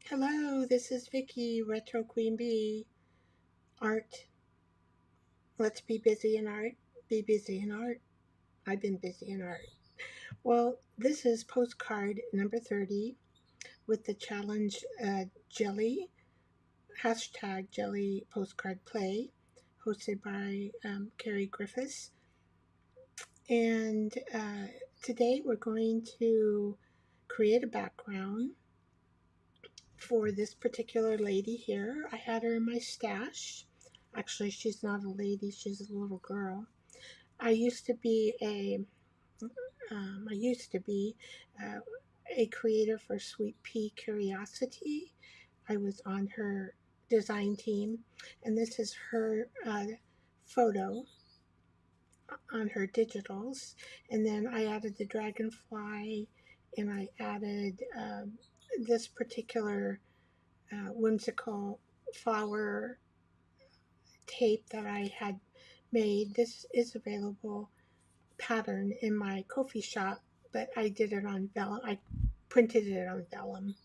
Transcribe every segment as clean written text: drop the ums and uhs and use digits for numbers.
Hello, this is Vicky, Retro Queen Bee, art. Let's be busy in art. Be busy in art. I've been busy in art. Well, this is postcard number 30 with the challenge Jelly, hashtag Jelly Postcard Play, hosted by Carrie Griffiths. And today we're going to create a background for this particular lady here. I had her in my stash. Actually, she's not a lady, she's a little girl. I used to be a I used to be uh, a creator for Sweet Pea Curiosity. I was on her design team, and this is her photo on her digitals. And then I added the dragonfly, and I added this particular whimsical flower tape that I had made. This is available pattern in my Ko-fi shop, but I did it on vellum. I printed it on vellum.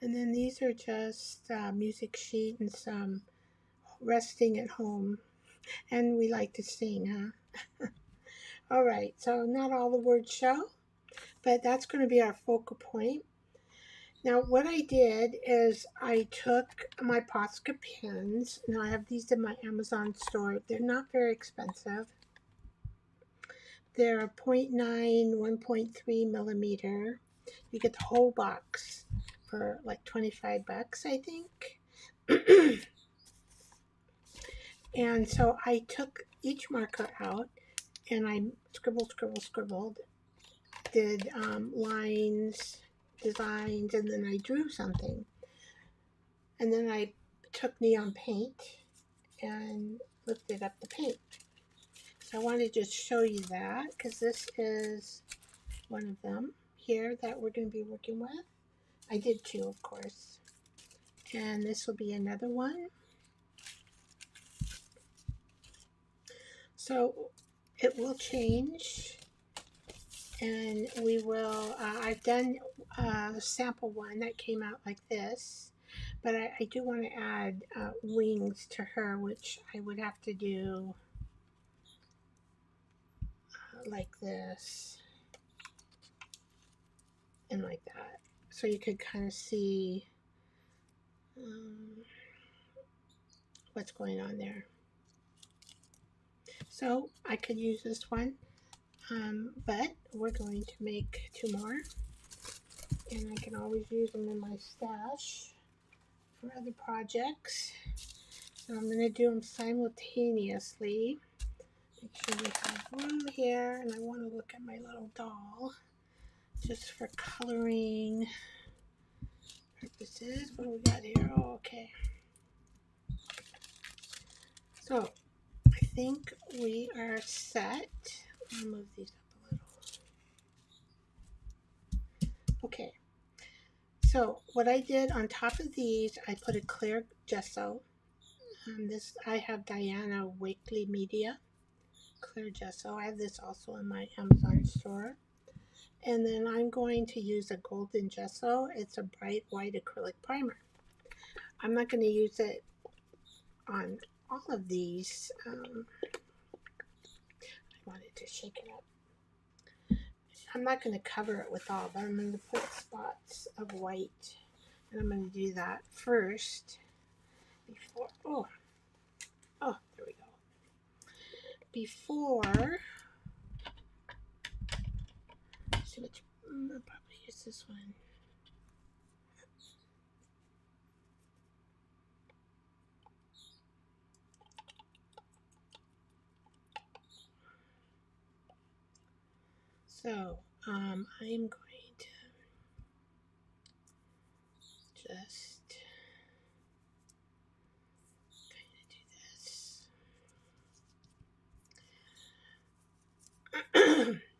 And then these are just music sheet and some resting at home. And we like to sing, huh? All right, so not all the words show, but that's going to be our focal point. Now, what I did is I took my Posca pens. Now, I have these in my Amazon store. They're not very expensive. They're 0.9, 1.3 millimeter. You get the whole box for like 25 bucks, I think. And so I took each marker out and I scribbled, did lines, designs, and then I drew something. And then I took neon paint and lifted up the paint. So I wanted to just show you that because this is one of them here that we're going to be working with. I did two, of course. And this will be another one. So it will change. And we will, I've done a sample one that came out like this. But I do want to add wings to her, which I would have to do like this and like that. So you could kind of see what's going on there. So I could use this one, but we're going to make two more. And I can always use them in my stash for other projects. So I'm going to do them simultaneously. Make sure we have room here. And I want to look at my little doll just for coloring purposes. What do we got here? Oh, okay. So I think we are set. I'll move these up a little. Okay. So what I did on top of these, I put a clear gesso. This I have Diana Wakely Media clear gesso. I have this also in my Amazon store. And then I'm going to use a golden gesso. It's a bright white acrylic primer. I'm not going to use it on all of these. I wanted to shake it up. I'm not going to cover it with all, but I'm going to put spots of white. And I'm going to do that first before, there we go. Before, see which, I'll probably use this one. So, I'm going to just kind of do this.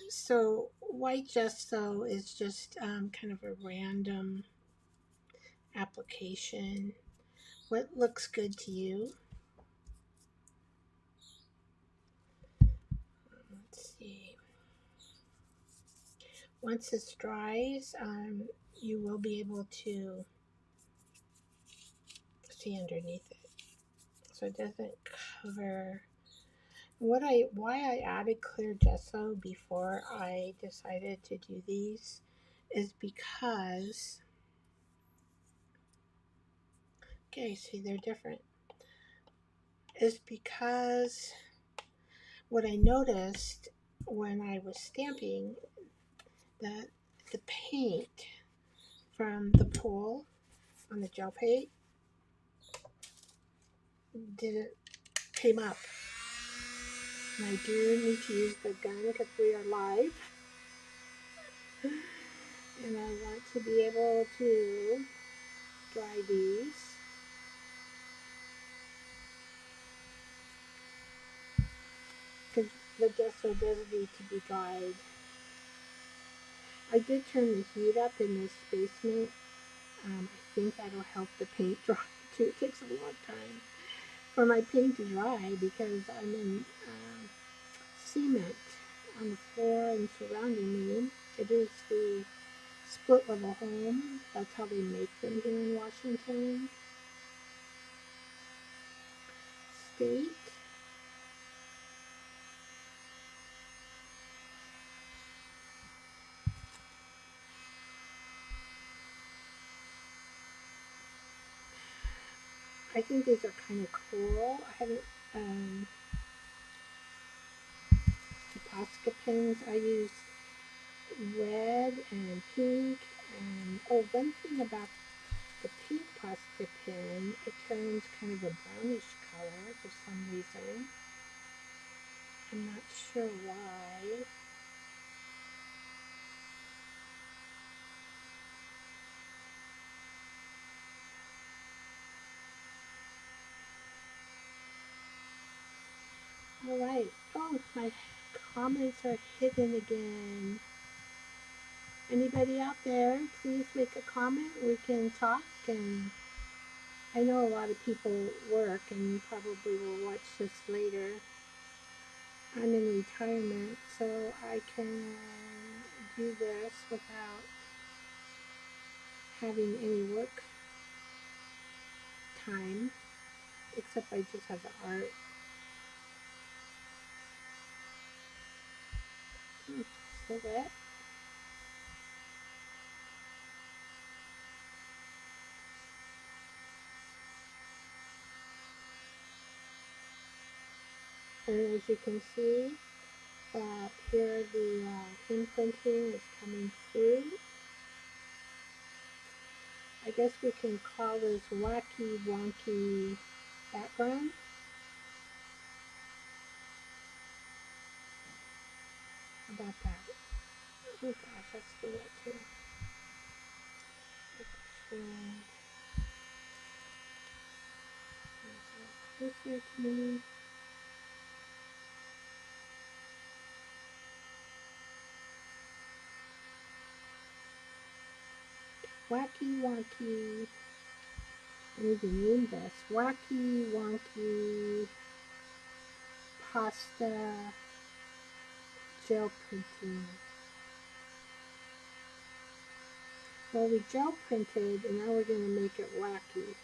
So white gesso is just kind of a random application. What looks good to you? Let's see. Once this dries, you will be able to see underneath it, so it doesn't cover. Why I added clear gesso before I decided to do these is because, okay, see, they're different. Is because what I noticed when I was stamping, that the paint from the pool on the gel paint didn't came up. And I do need to use the gun because we are live. And I want to be able to dry these. Because the gesso does need to be dried. I did turn the heat up in this basement. I think that'll help the paint dry too. It takes a long time for my paint to dry because I'm in cement on the floor and surrounding me. It is the split level home. That's how they make them here in Washington State. I think these are kind of cool. I haven't, the Posca pins, I use red and pink. And, oh, one thing about the pink Posca pin, it turns kind of a brownish color for some reason. I'm not sure why. Alright. Oh, my comments are hidden again. Anybody out there, please make a comment. We can talk, and I know a lot of people work and you probably will watch this later. I'm in retirement, so I can do this without having any work time, except I just have the art. So wet. And as you can see, here the imprinting is coming through. I guess we can call this wacky wonky background. How about that? Oh gosh, that's still wet too. Closer to me. Wacky wonky. I need to name this. Wacky wonky pasta gel printing. Well, we gel printed and now we're going to make it wacky.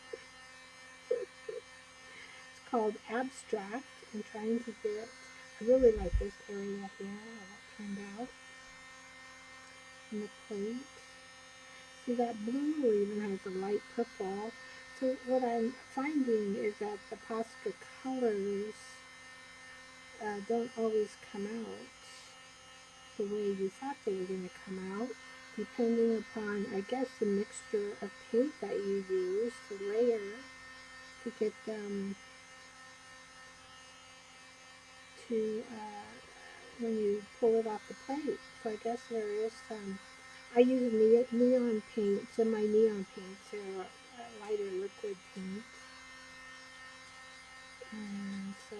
It's called Abstract. I'm trying to get, I really like this area here, how that turned out. And the plate. See, that blue even has a light purple. So what I'm finding is that the Posca colors don't always come out the way you thought they were going to come out, depending upon, I guess, the mixture of paint that you use, the layer, to get them to, when you pull it off the plate. So I guess there is some, I use neon paints, and my neon paints are lighter liquid paint. And so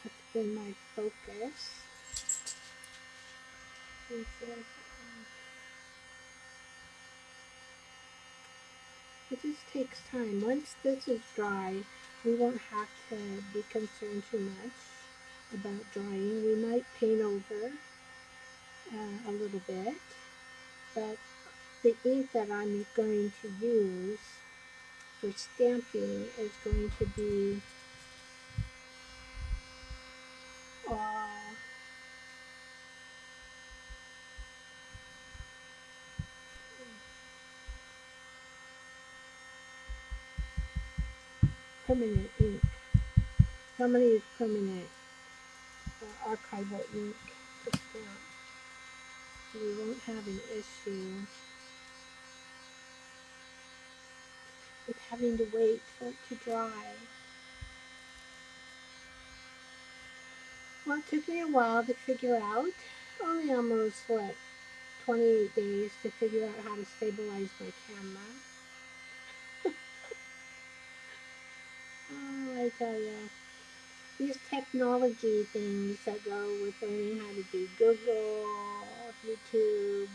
that's been my focus. It just takes time. Once this is dry, we won't have to be concerned too much. about drying. We might paint over a little bit, but the ink that I'm going to use for stamping is going to be permanent ink. Somebody is permanent archival ink to stamp, so we won't have an issue with having to wait for it to dry. Well, it took me a while to figure out, only almost, 28 days to figure out how to stabilize my camera. Oh, I tell ya, these technology things that go with learning how to do Google, YouTube,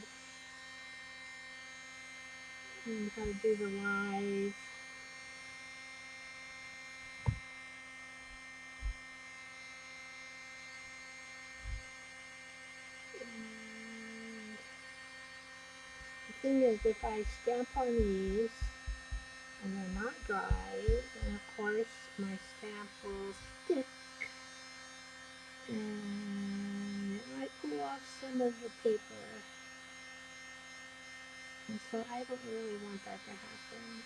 and how to do the live. And the thing is, if I stamp on these and they're not dry, then of course my stamp will stick and it might pull off some of the paper. And so I don't really want that to happen.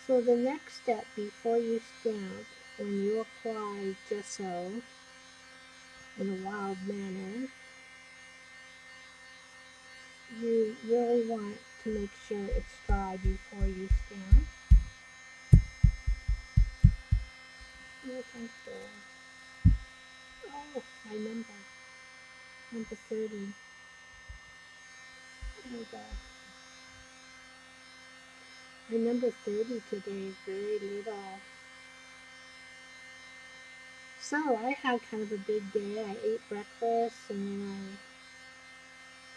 So the next step before you stamp, when you apply gesso in a wild manner, you really want to make sure it's dry before you stamp. Oh, thank you. Oh, my number 30. There we go. My number 30 today is very little. So I had kind of a big day. I ate breakfast and then I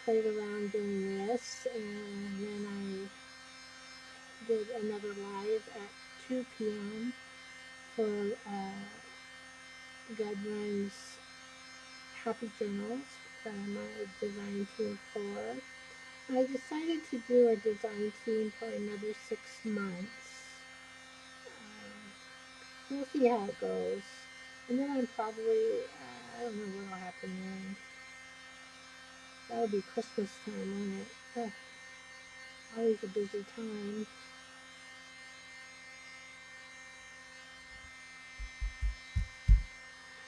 played around doing this, and then I did another live at 2 p.m. for Gudrun's Happy Journals that I'm a design team for. I decided to do a design team for another 6 months. We'll see how it goes. And then I'm probably, I don't know what'll happen then. That'll be Christmas time, won't it? Ugh, always a busy time.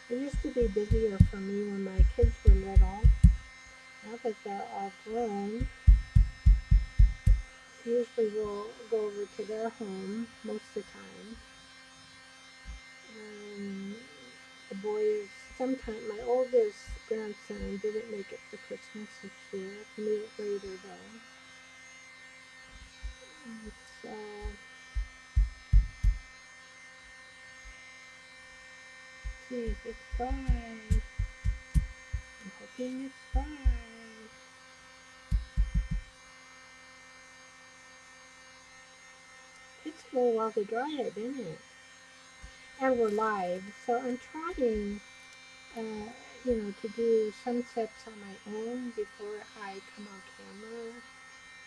It used to be busier for me when my kids were little. Now that they're all grown, usually we'll go over to their home most of the time. The boys, sometimes, my oldest grandson didn't make it for Christmas this year. He made it later though. And so, geez, it's dry. I'm hoping it's dry. It's a little while to dry it, isn't it? And we're live, so I'm trying, to do some steps on my own before I come on camera,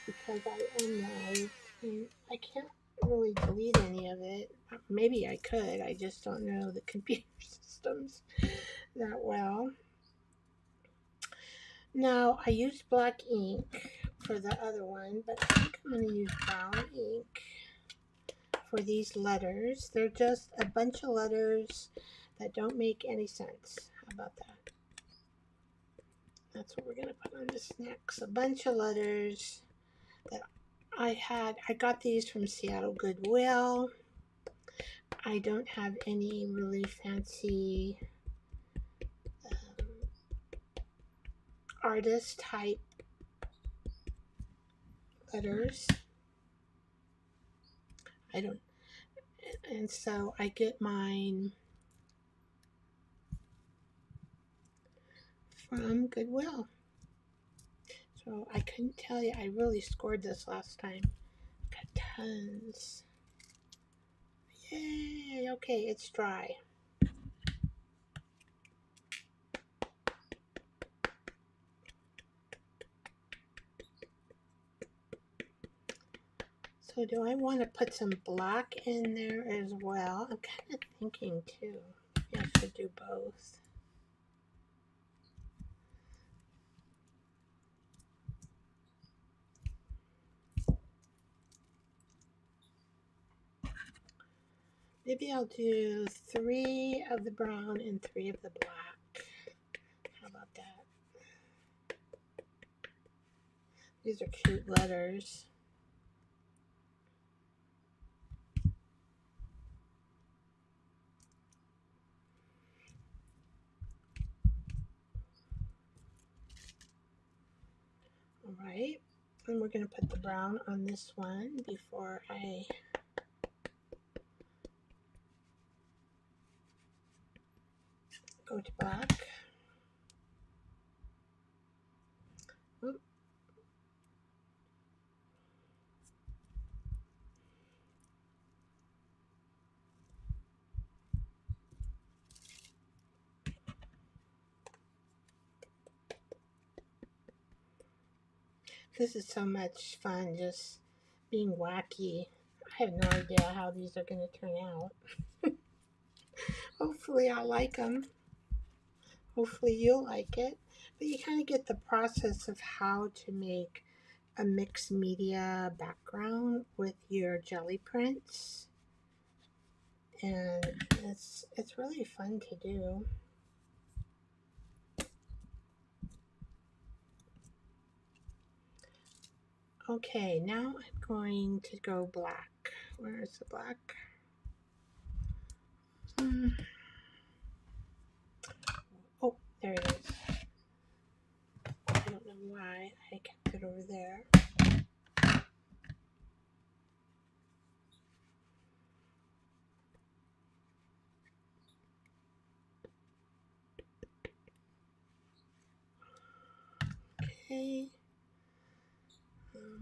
because I am live, and I can't really delete any of it. Maybe I could, I just don't know the computer systems that well. Now, I used black ink for the other one, but I think I'm going to use brown ink for these letters. They're just a bunch of letters that don't make any sense. How about that? That's what we're going to put on this next. A bunch of letters that I got these from Seattle Goodwill. I don't have any really fancy artist type letters. And so I get mine from Goodwill. So I couldn't tell you, I really scored this last time. Got tons. Yay, okay, it's dry. So do I want to put some black in there as well? I'm kind of thinking too. Maybe I should do both. Maybe I'll do 3 of the brown and 3 of the black. How about that? These are cute letters. Alright, and we're going to put the brown on this one before I go to black. Oop. This is so much fun, just being wacky. I have no idea how these are going to turn out. Hopefully I'll like them. Hopefully you'll like it. But you kind of get the process of how to make a mixed media background with your jelly prints. And it's really fun to do. Okay, now I'm going to go black. Where is the black? Oh, there it is. I don't know why I kept it over there. Okay.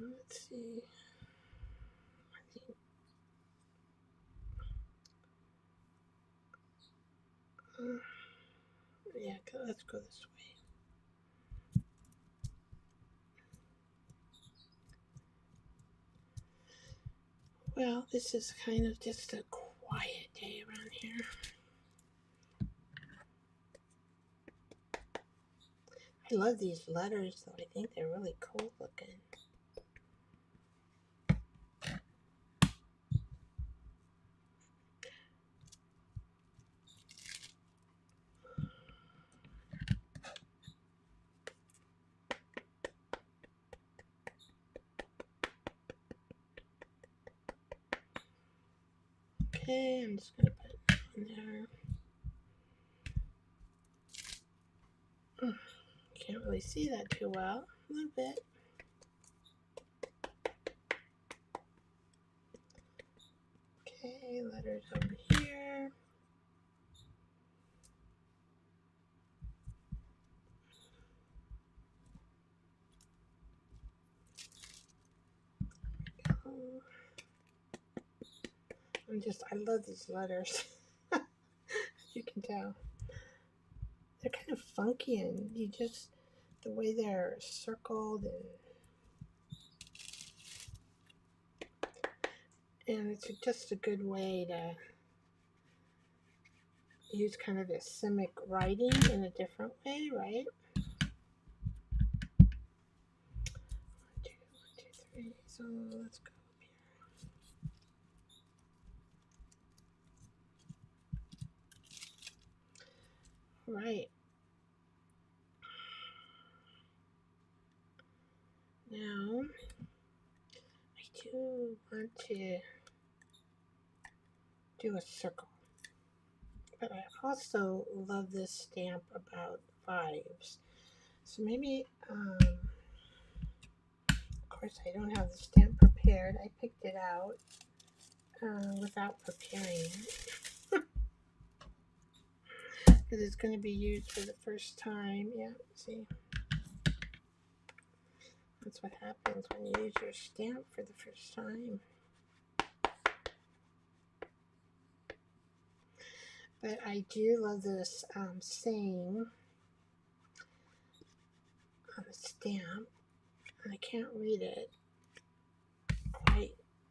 Let's see. I think. Yeah, let's go this way. Well, this is kind of just a quiet day around here. I love these letters, though. I think they're really cool looking. Okay, I'm just going to put it in there. Can't really see that too well. A little bit. Okay, letters over here. I love these letters. As you can tell. They're kind of funky, and the way they're circled, and it's just a good way to use kind of asymmetric writing in a different way, right? 1, 2, 3. So let's go up here. Right. Now, I do want to do a circle. But I also love this stamp about vibes. So maybe, of course I don't have the stamp prepared. I picked it out without preparing it. Because it's going to be used for the first time. Yeah, see? That's what happens when you use your stamp for the first time. But I do love this saying on the stamp. I can't read it quite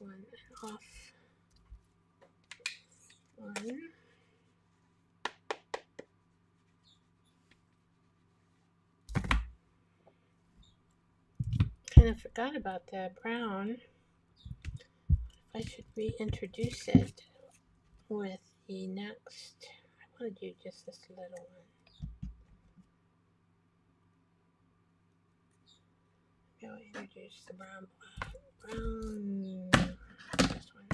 one and off one. Kind of forgot about the brown. I should reintroduce it with the next. I want to do just this little one. Maybe I'll introduce the brown, this one.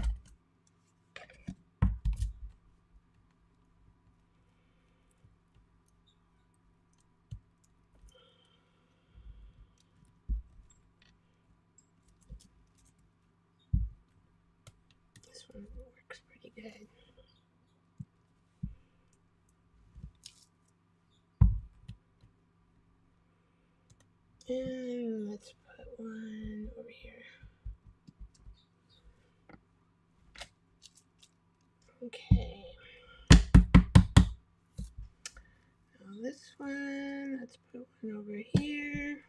This one works pretty good. And let's put one over here. Okay. Now this one, let's put one over here.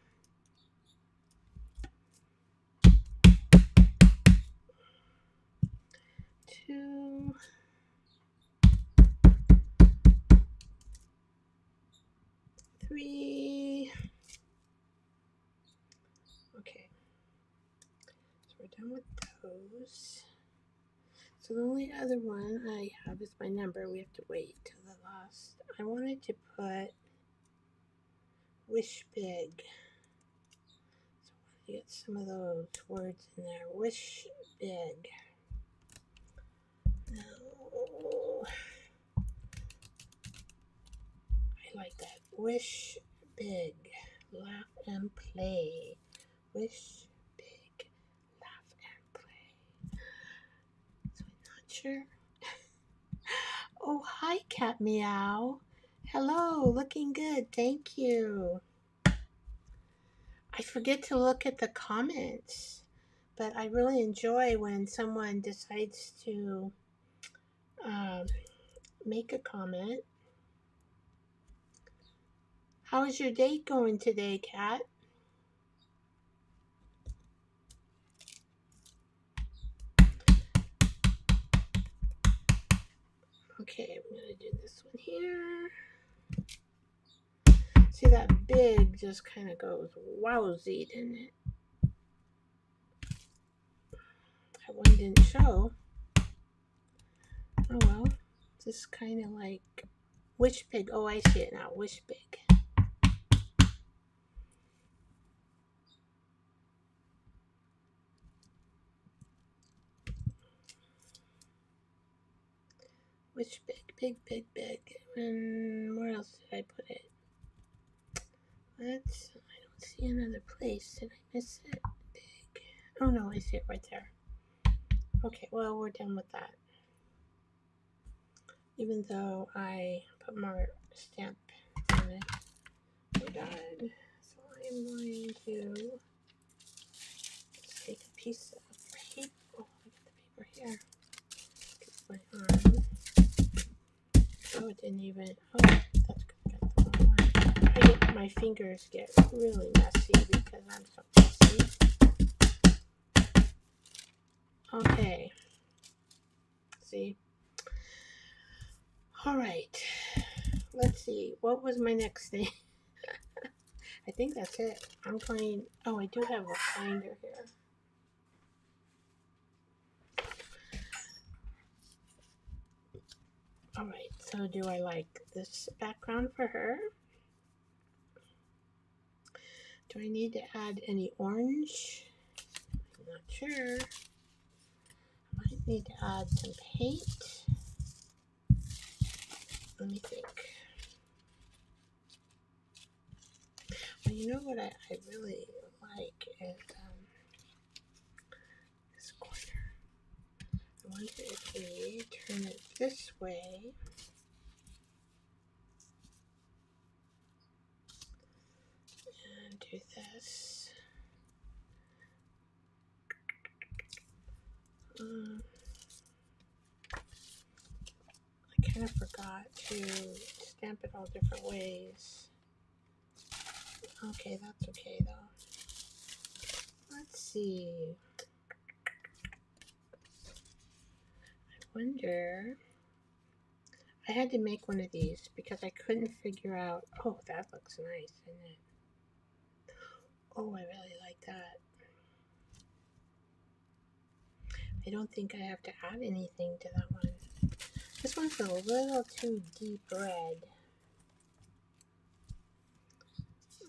Two. Three. Okay. So we're done with those. So the only other one I have is my number. We have to wait till the last. I wanted to put wish big. So I want to get some of those words in there. Wish big. No. I like that. Wish big. Laugh and play. Wish big. Laugh and play. So I'm not sure. Oh, hi, Cat Meow. Hello, looking good. Thank you. I forget to look at the comments, but I really enjoy when someone decides to make a comment. How is your date going today, Cat? Okay, I'm going to do this one here. See, that big just kind of goes wowsy, didn't it? That one didn't show. Oh well, just kind of like wish big. Oh, I see it now. Wish big. Wish big, big, big, big. And where else did I put it? I don't see another place. Did I miss it? Big. Oh no, I see it right there. Okay, well, we're done with that. Even though I put more stamp on it, we're done. So I'm going to take a piece of paper. Oh, I got the paper here. Get my arm. Oh, it didn't even. Oh, that's good. Got the wrong one. My fingers get really messy because I'm so messy. Okay. See? All right. Let's see. What was my next thing? I think that's it. I'm going. Oh, I do have a binder here. All right. So, do I like this background for her? Do I need to add any orange? I'm not sure. I might need to add some paint. Let me think. Well, you know what I really like is this corner. I wonder if we turn it this way. And do this. I kind of forgot to stamp it all different ways. Okay, that's okay though. Let's see. wonder, I had to make one of these because I couldn't figure out, oh, that looks nice, isn't it? Oh, I really like that. I don't think I have to add anything to that one. This one's a little too deep red.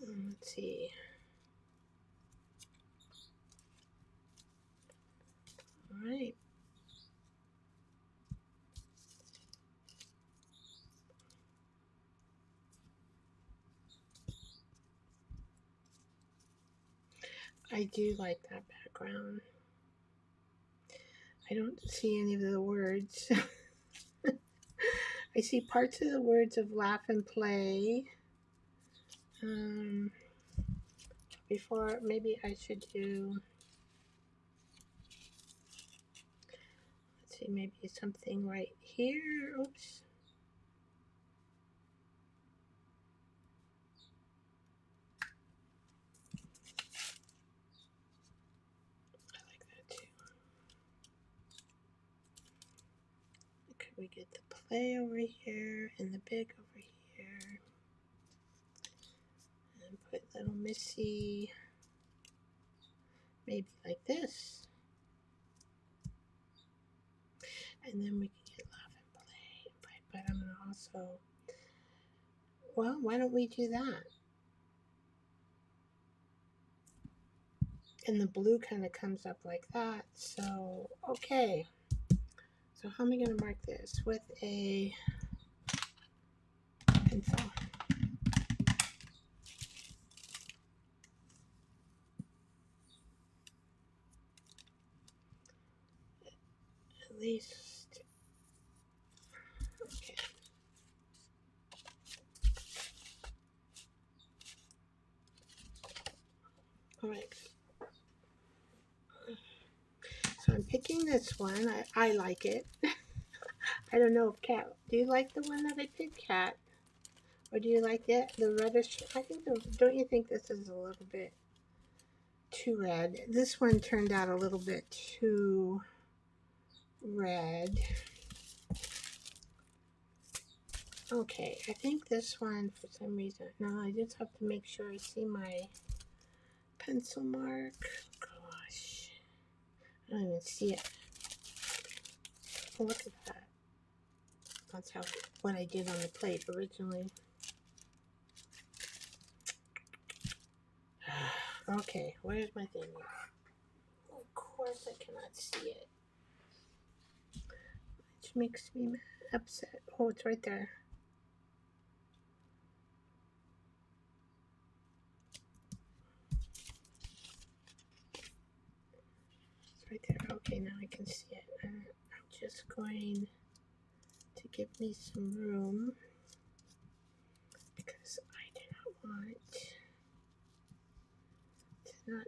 Let's see. All right. I do like that background. I don't see any of the words. I see parts of the words of laugh and play. Before, maybe I should do, let's see, maybe something right here. Oops. I like that too. Could we get the play over here and the big over here? And put little Missy maybe like this. And then we can get laugh and play. But I'm going to also, well, why don't we do that? And the blue kind of comes up like that. So, okay. So how am I going to mark this? With a pencil. At least, okay. All right. So I'm picking this one. I like it. I don't know if Kat, do you like the one that I picked, Kat? Or do you like the reddish? I think, don't you think this is a little bit too red? This one turned out a little bit too red. Okay, I think this one, for some reason, no, I just have to make sure I see my pencil mark. Gosh, I don't even see it. Oh, look at that. That's what I did on the plate originally. Okay, where's my thing? Of course I cannot see it. Which makes me upset. Oh, it's right there. It's right there. Okay, now I can see it. I'm just going to give me some room because I do not want to not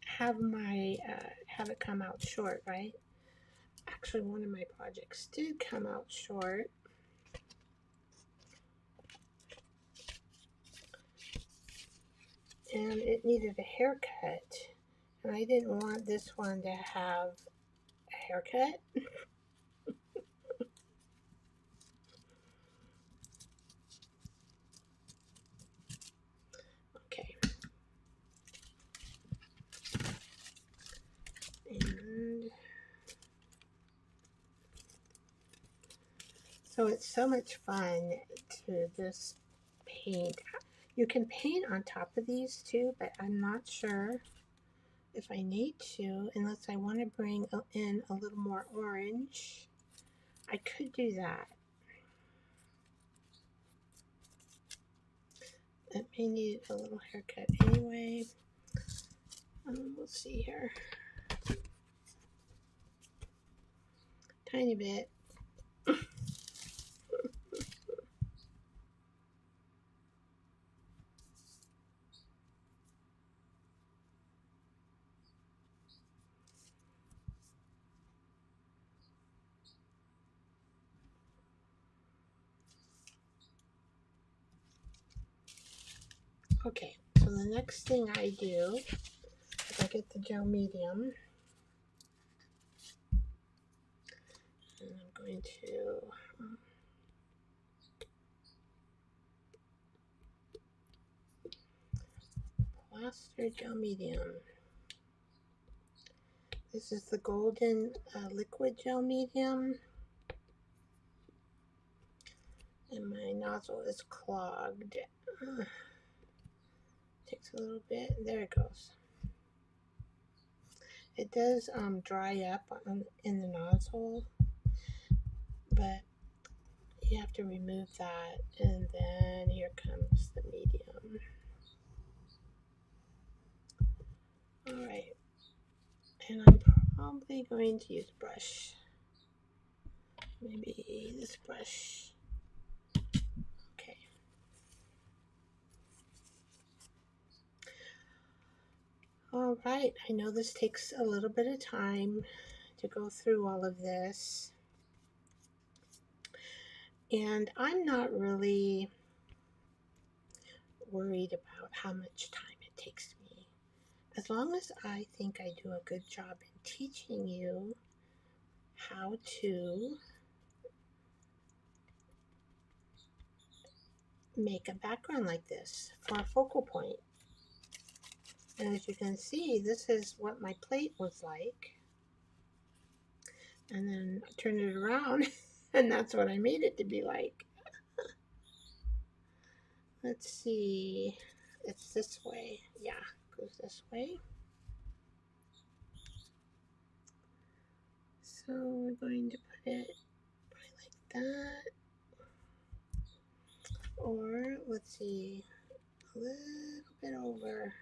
have my have it come out short, right? Actually, one of my projects did come out short. And it needed a haircut. And I didn't want this one to have a haircut. Okay. And so it's so much fun to just paint. You can paint on top of these too, but I'm not sure if I need to, unless I want to bring in a little more orange. I could do that. It may need a little haircut anyway. We'll see here. Tiny bit. Okay, so the next thing I do is I get the gel medium And I'm going to plaster gel medium. This is the golden liquid gel medium. And my nozzle is clogged. Takes a little bit. There it goes. It does dry up in the nozzle, but you have to remove that, and then here comes the medium. Alright, and I'm probably going to use a brush. Maybe this brush. Okay. Alright, I know this takes a little bit of time to go through all of this. And I'm not really worried about how much time it takes me. As long as I think I do a good job in teaching you how to make a background like this for a focal point. And as you can see, this is what my plate was like. And then I turned it around and that's what I made it to be like. Let's see, it's this way. Yeah, it goes this way. So we're going to put it like that. Or let's see, a little bit over.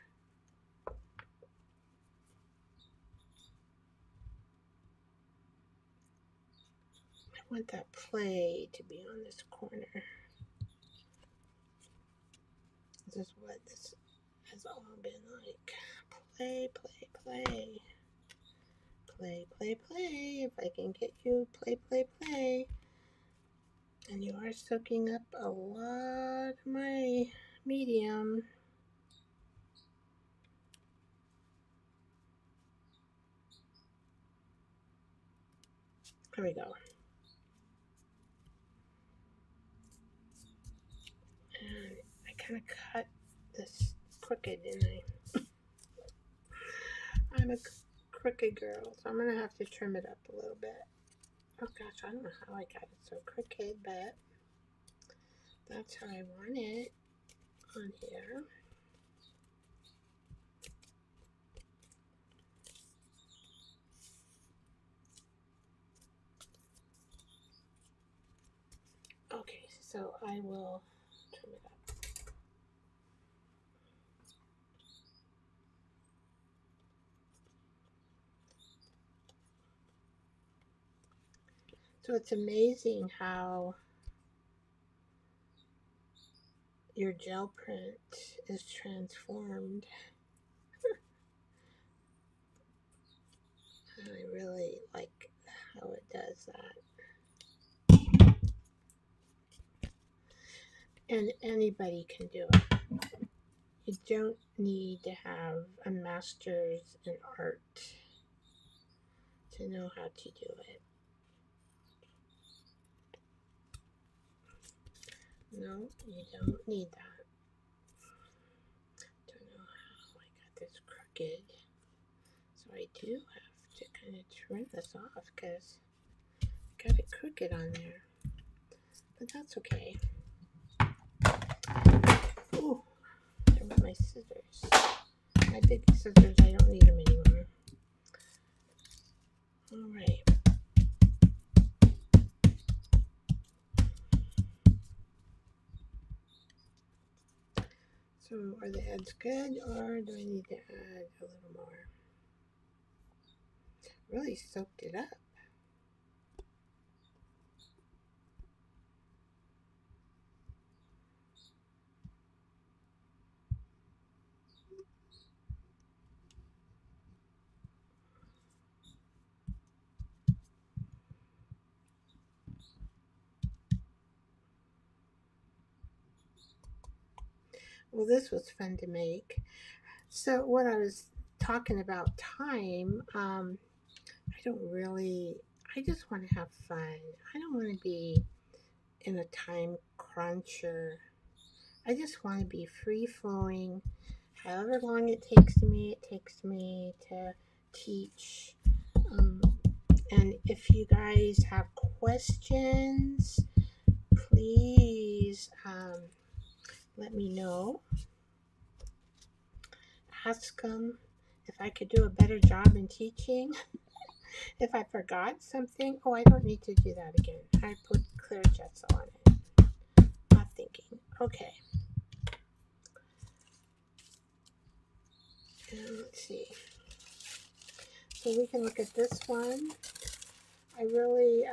I want that play to be on this corner. This is what this has all been like. Play, play, play. Play, play, play. If I can get you, play, play, play. And you are soaking up a lot of my medium. There we go. And I kind of cut this crooked, didn't I? I'm a crooked girl, so I'm going to have to trim it up a little bit. Oh gosh, I don't know how I got it so crooked, but that's how I want it on here. Okay, so I will trim it up. So it's amazing how your gel print is transformed. I really like how it does that. And anybody can do it. You don't need to have a master's in art to know how to do it. No, you don't need that. Don't know how I got this crooked. So I do have to kind of trim this off because I got it crooked on there. But that's okay. Ooh, there were my scissors. My big scissors, I don't need them anymore. Alright. So are the ends good, or do I need to add a little more? Really soaked it up. Well, this was fun to make. So what I was talking about time, I I just want to have fun. I don't want to be in a time crunch, or I just want to be free flowing. However long it takes me to teach. Um, and if you guys have questions, please let me know. Ask them if I could do a better job in teaching. If I forgot something, oh, I don't need to do that again. I put clear jets on it. Not thinking. Okay. And let's see. So we can look at this one. I really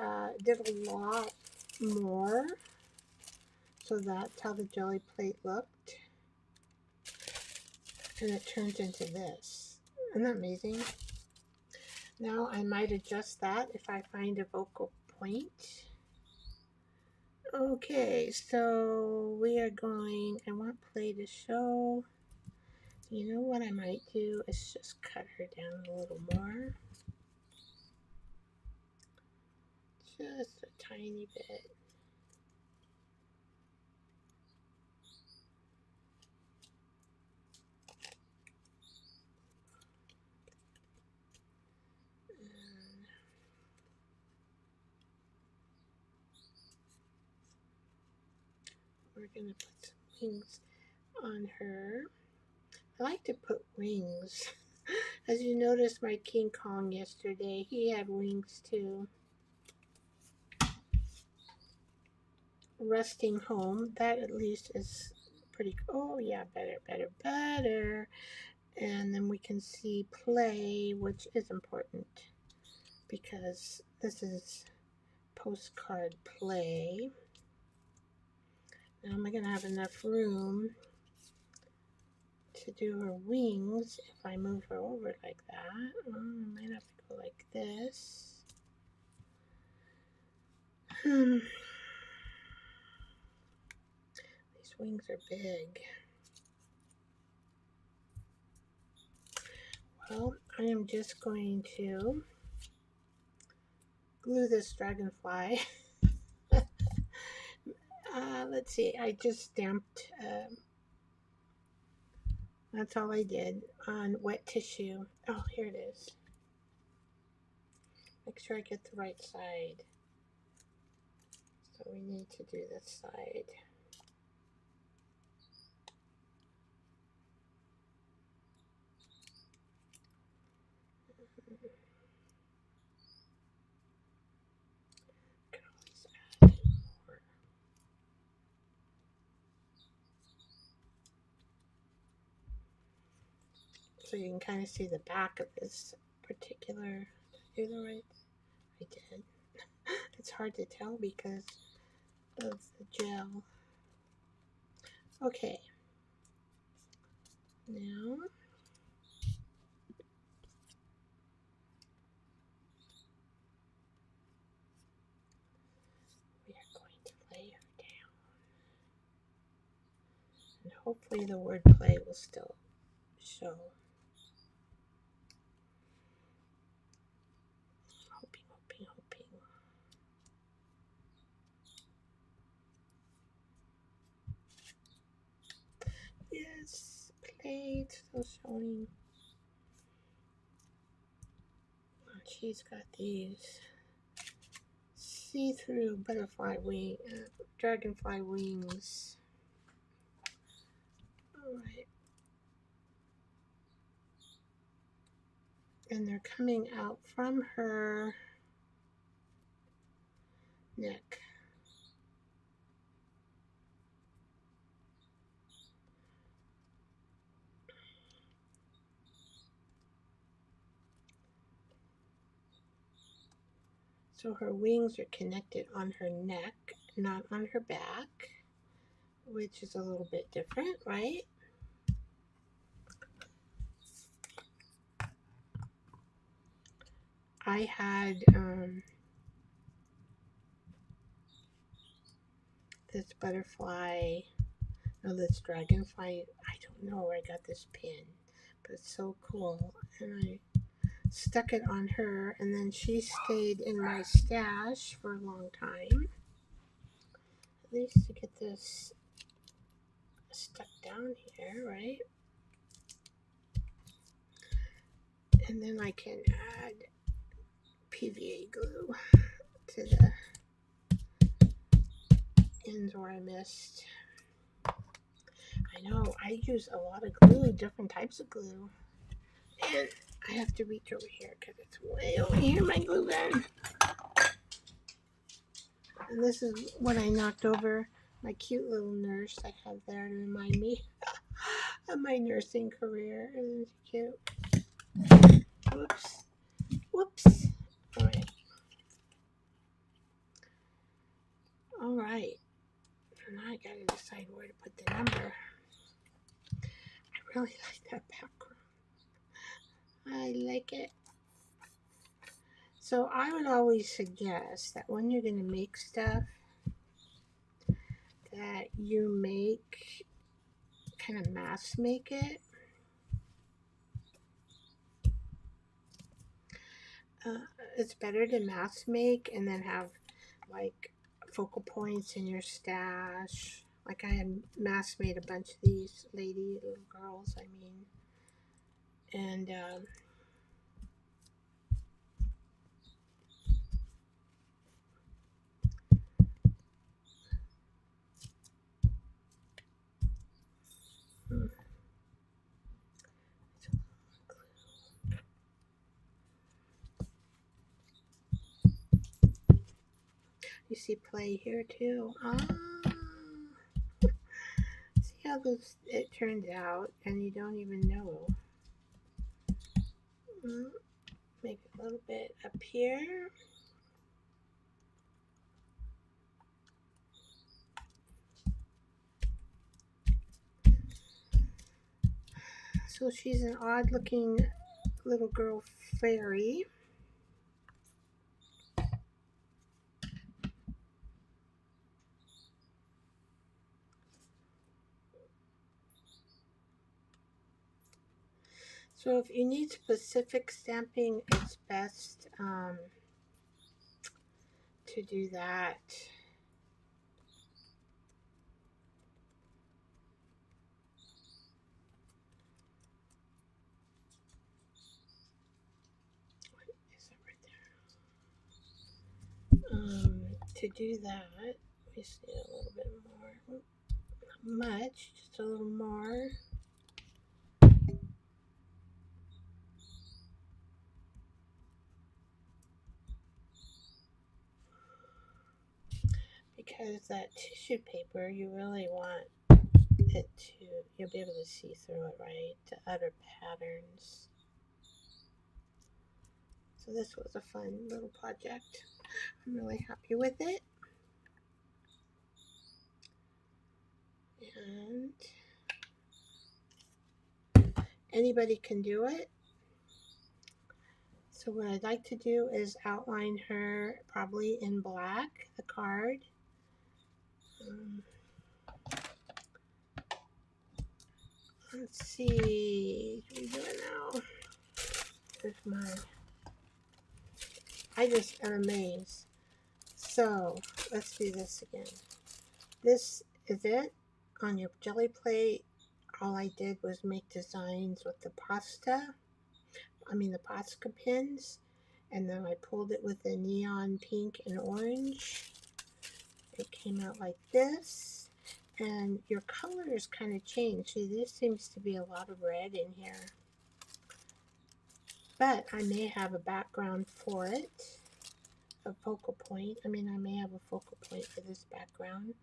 did a lot more. So that's how the jelly plate looked. And it turns into this. Isn't that amazing? Now I might adjust that if I find a focal point. Okay, so we are going, I want play to show. You know what I might do is just cut her down a little more. Just a tiny bit. We're going to put some wings on her. I like to put wings. As you noticed, my King Kong yesterday, he had wings too. Resting home, that at least is pretty, oh yeah, better. And then we can see play, which is important because this is postcard play. Now am I going to have enough room to do her wings if I move her over like that? I might have to go like this. These wings are big. Well, I am just going to glue this dragonfly. Let's see, I just stamped, that's all I did on wet tissue. Oh, here it is. Make sure I get the right side. So we need to do this side. So you can kind of see the back of this particular, did I do the right? I did. It's hard to tell because of the gel. Okay. Now we are going to lay her down. And hopefully the word play will still show. Hoping. Yes, play, it's still showing. Oh, she's got these see-through butterfly wing, dragonfly wings. All right. And they're coming out from her neck. So her wings are connected on her neck, not on her back, which is a little bit different, right? I had this butterfly, no, this dragonfly. I don't know where I got this pin, but it's so cool. And I stuck it on her, and then she stayed in my stash for a long time. At least to get this stuck down here, right? And then I can add PVA glue to the ends where I missed. I know, I use a lot of glue, different types of glue. And I have to reach over here because it's way over here, my glue gun. And this is what I knocked over, my cute little nurse I have there to remind me of my nursing career. Isn't she cute? Whoops. Whoops. Alright. Alright. Now I gotta decide where to put the number. I really like that background. I like it. So I would always suggest that when you're going to make stuff, that you make, kind of mass make it. It's better to mass make and then have like focal points in your stash. Like I had mass made a bunch of these little girls, I mean. And you see play here too. See how it turns out, and you don't even know. Make it a little bit up here. So she's an odd looking little girl fairy. So if you need specific stamping, it's best to do that. To do that, we just need a little bit more. Not much, just a little more. Because that tissue paper, you really want it to, you'll be able to see through it, right? To other patterns. So this was a fun little project. I'm really happy with it. And anybody can do it. So what I'd like to do is outline her probably in black, the card. Let's see, what are we doing now? There's my, I just am amazed. So let's do this again. This is it on your jelly plate. All I did was make designs with the Posca pins, and then I pulled it with the neon pink and orange. It came out like this, and your colors kind of change. See, this seems to be a lot of red in here, but I may have a background for it, a focal point. I may have a focal point for this background.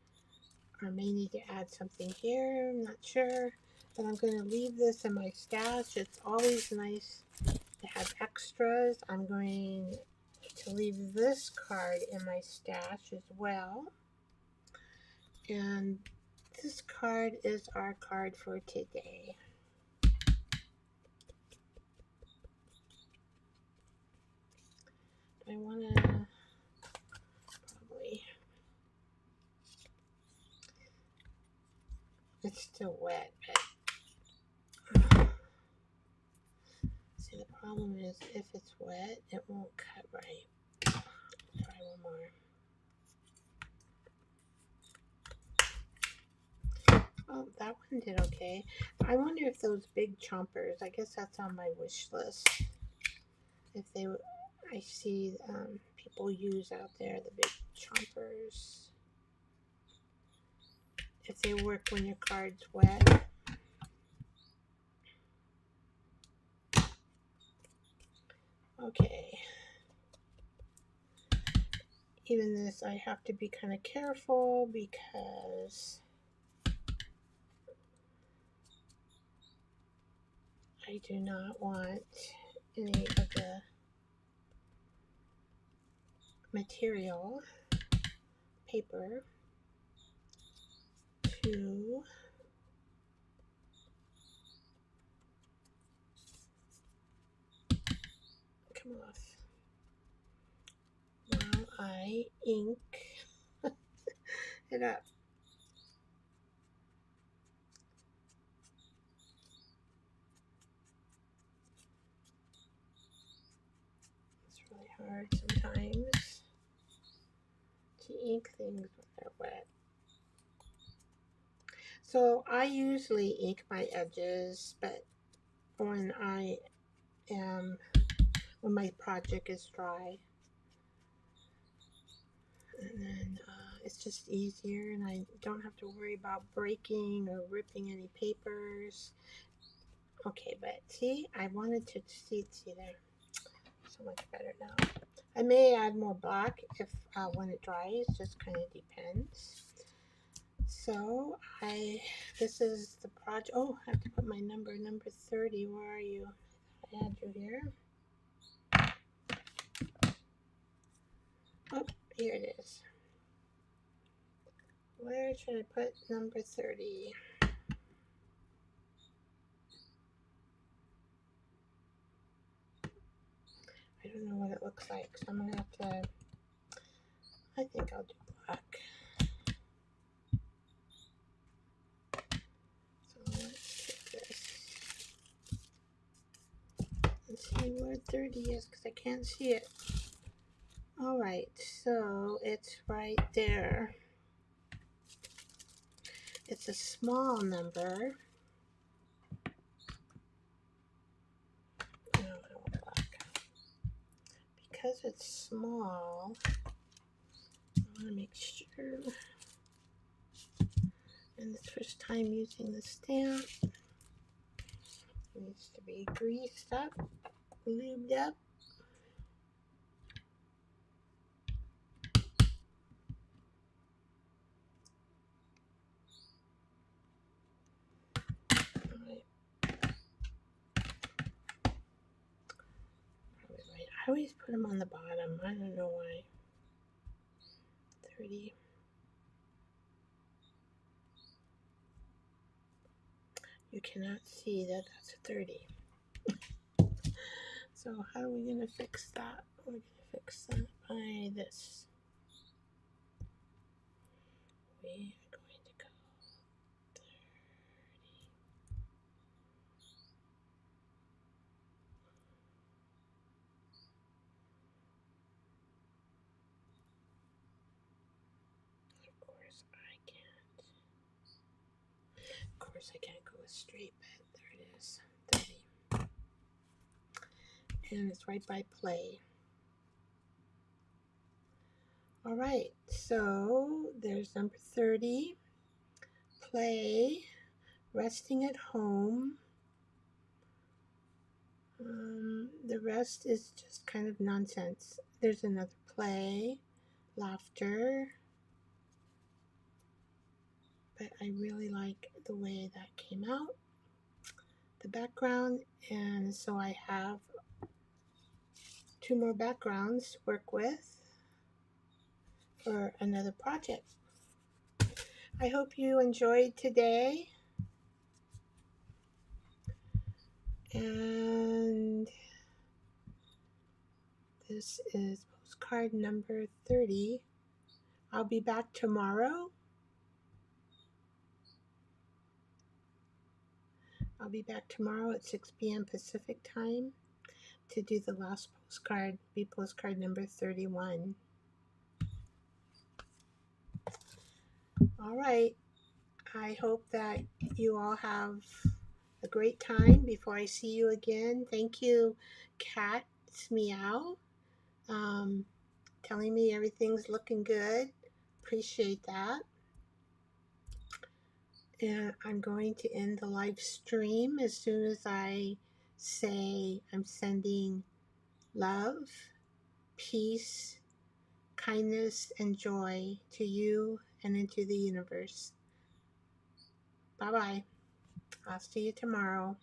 I may need to add something here, I'm not sure, but I'm going to leave this in my stash. It's always nice to have extras. I'm going to leave this card in my stash as well. And this card is our card for today. I want to probably, it's still wet, but see See, the problem is if it's wet, it won't cut right. Try one more. Oh, that one did okay. I wonder if those big chompers, I guess that's on my wish list. If they, I see people use out there, the big chompers. If they work when your card's wet. Okay. Even this, I have to be kind of careful because I do not want any of the material, paper, to come off while I ink it up. It's really hard sometimes to ink things when they're wet. So I usually ink my edges, but when my project is dry, and then it's just easier, and I don't have to worry about breaking or ripping any papers. Okay, but see, I wanted to see there. So much better now. I may add more black if when it dries, just kind of depends. So this is the project. Oh, I have to put my number 30. Where are you? I had you here. Oh, here it is. Where should I put number 30? I don't know what it looks like, so I'm gonna have to, I think I'll do black. So let's take this and see where 30 is, because I can't see it. Alright, so it's right there. It's a small number. No, I want black. Because it's small, I want to make sure. And the first time using the stamp, it needs to be greased up, lubed up. I always put them on the bottom. I don't know why. 30. You cannot see that that's a 30. So how are we going to fix that? We're going to fix that by this. We are going to go 30. Of course I can't go straight, but there it is. 30. And it's right by play. Alright, so there's number 30. Play. Resting at home. The rest is just kind of nonsense. There's another play. Laughter. But I really like the way that came out. The background. And so I have 2 more backgrounds to work with for another project. I hope you enjoyed today. And this is postcard number 30. I'll be back tomorrow. I'll be back tomorrow at 6 p.m. Pacific time. to do the last postcard, be postcard number 31. All right. I hope that you all have a great time before I see you again. Thank you, Cat's Meow, telling me everything's looking good. Appreciate that. And I'm going to end the live stream as soon as I say I'm sending love, peace, kindness, and joy to you and into the universe. Bye-bye. I'll see you tomorrow.